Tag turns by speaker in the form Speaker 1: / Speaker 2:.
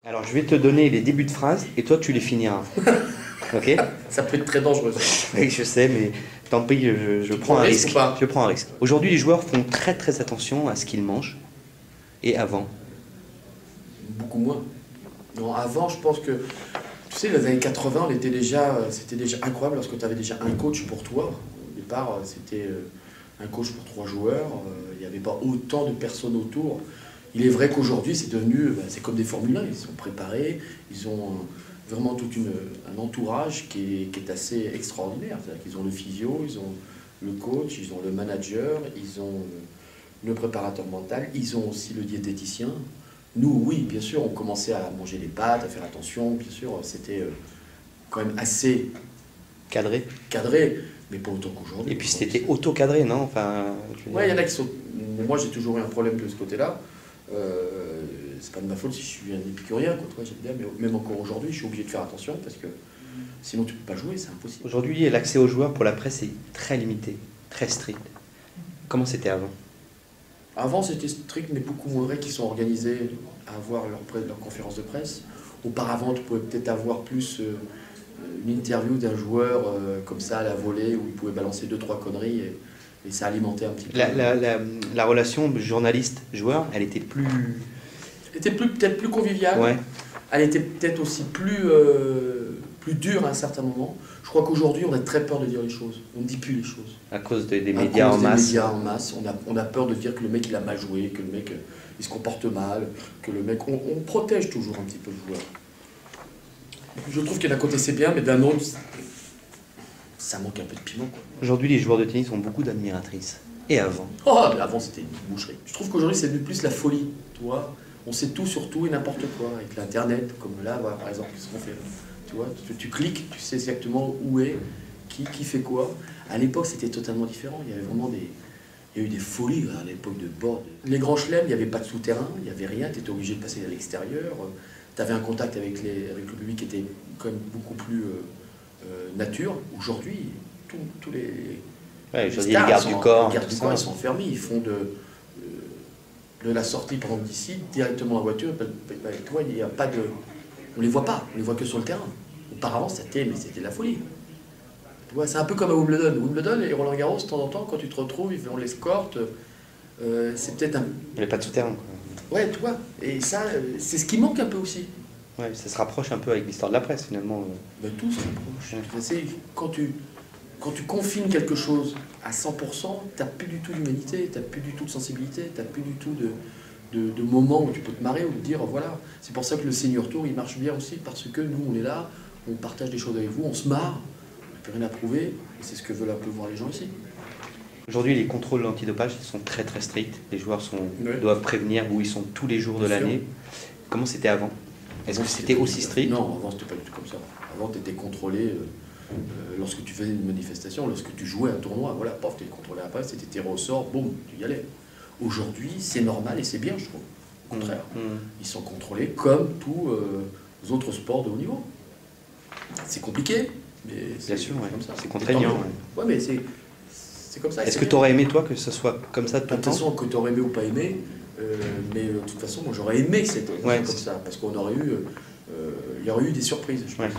Speaker 1: Alors, je vais te donner les débuts de phrases et toi, tu les finiras. Ok?
Speaker 2: Ça peut être très dangereux.
Speaker 1: Oui, je sais, mais tant pis, je prends un risque. Je prends un risque. Aujourd'hui, les joueurs font très attention à ce qu'ils mangent. Et avant?
Speaker 2: Beaucoup moins. Non, avant, je pense que, tu sais, les années 80, c'était déjà incroyable lorsque tu avais déjà un coach pour toi. Au départ, c'était un coach pour 3 joueurs. Il n'y avait pas autant de personnes autour. Il est vrai qu'aujourd'hui, c'est devenu, c'est comme des Formule 1. Ils sont préparés, ils ont vraiment tout un entourage qui est assez extraordinaire. C'est-à-dire qu'ils ont le physio, ils ont le coach, ils ont le manager, ils ont le préparateur mental, ils ont aussi le diététicien. Nous, oui, bien sûr, on commençait à manger les pâtes, à faire attention, bien sûr, c'était quand même assez cadré, mais pas autant qu'aujourd'hui.
Speaker 1: Et puis c'était auto-cadré, non? Enfin,
Speaker 2: ouais, il y en a qui sont... Moi, j'ai toujours eu un problème de ce côté-là. C'est pas de ma faute si je suis un épicurien, quoi, j'aime bien, mais même encore aujourd'hui, je suis obligé de faire attention parce que sinon tu peux pas jouer, c'est impossible.
Speaker 1: Aujourd'hui, l'accès aux joueurs pour la presse est très limité, très strict. Comment c'était avant?
Speaker 2: Avant, c'était strict, mais beaucoup moins vrai, qui sont organisés à avoir leur conférence de presse. Auparavant, tu pouvais peut-être avoir plus une interview d'un joueur comme ça à la volée, où il pouvait balancer 2-3 conneries et ça alimentait un petit peu.
Speaker 1: La relation journaliste-joueur, elle était plus...
Speaker 2: Elle était peut-être plus conviviale.
Speaker 1: Ouais.
Speaker 2: Elle était peut-être aussi plus dure à un certain moment. Je crois qu'aujourd'hui, on a très peur de dire les choses. On ne dit plus les choses.
Speaker 1: À cause des médias en masse.
Speaker 2: Médias en masse. On a peur de dire que le mec, il a mal joué, que le mec, il se comporte mal, que le mec... On protège toujours un petit peu le joueur. Je trouve qu'il y a d'un côté, c'est bien, mais d'un autre, ça manque un peu de piment, quoi.
Speaker 1: Aujourd'hui, les joueurs de tennis ont beaucoup d'admiratrices. Et avant?
Speaker 2: Oh, mais avant, c'était une boucherie. Je trouve qu'aujourd'hui, c'est plus la folie, tu vois. On sait tout sur tout et n'importe quoi, avec l'Internet, comme là, voilà, par exemple, ce qu'on fait. Tu vois, tu cliques, tu sais exactement où est, qui fait quoi. À l'époque, c'était totalement différent. Il y avait vraiment il y a eu des folies à l'époque de bord. Les grands chelems, il n'y avait pas de souterrain, il n'y avait rien, tu étais obligé de passer à l'extérieur. Tu avais un contact avec le public qui était quand même beaucoup plus nature. Aujourd'hui, tous les...
Speaker 1: Ouais, les gardes du corps.
Speaker 2: Les gardes du corps, ils sont enfermés, ils font de la sortie, par exemple, d'ici, directement en voiture. Toi, il y a pas de... On les voit pas, on les voit que sur le terrain. Auparavant, c'était de la folie. Tu vois, c'est un peu comme à Wimbledon. Wimbledon et Roland Garros, de temps en temps, quand tu te retrouves, on l'escorte. C'est peut-être un...
Speaker 1: Il n'y avait pas de souterrain, quoi.
Speaker 2: Ouais, tu vois. Et ça, c'est ce qui manque un peu aussi.
Speaker 1: Ouais, ça se rapproche un peu avec l'histoire de la presse, finalement.
Speaker 2: Ben, tout se rapproche. Ouais. Quand tu confines quelque chose à 100%, tu n'as plus du tout d'humanité, tu n'as plus du tout de sensibilité, tu n'as plus du tout de moments où tu peux te marrer ou te dire voilà. C'est pour ça que le Senior Tour il marche bien aussi, parce que nous on est là, on partage des choses avec vous, on se marre, on n'a plus rien à prouver, et c'est ce que veulent un peu voir les gens ici.
Speaker 1: Aujourd'hui, les contrôles antidopage sont très stricts. Les joueurs doivent prévenir où ils sont tous les jours de l'année. Comment c'était avant? Est-ce que c'était aussi strict?
Speaker 2: Non, avant c'était pas du tout comme ça. Avant tu étais contrôlé lorsque tu faisais une manifestation, lorsque tu jouais un tournoi, voilà, pof, tu étais contrôlé après, c'était tiré au sort, boum, tu y allais. Aujourd'hui, c'est normal et c'est bien, je trouve. Au contraire, ils sont contrôlés comme tous les autres sports de haut niveau. C'est compliqué, mais
Speaker 1: bien sûr, ouais.
Speaker 2: Comme ça.
Speaker 1: C'est contraignant.
Speaker 2: Ouais, mais c'est comme ça.
Speaker 1: Est-ce que tu aurais aimé, toi, que ce soit comme ça de ton temps?
Speaker 2: De toute façon, que tu aurais aimé ou pas aimé, mais de toute façon, moi j'aurais aimé que c'était comme ça, parce qu'on aurait eu, il y aurait eu des surprises, je pense. Ouais.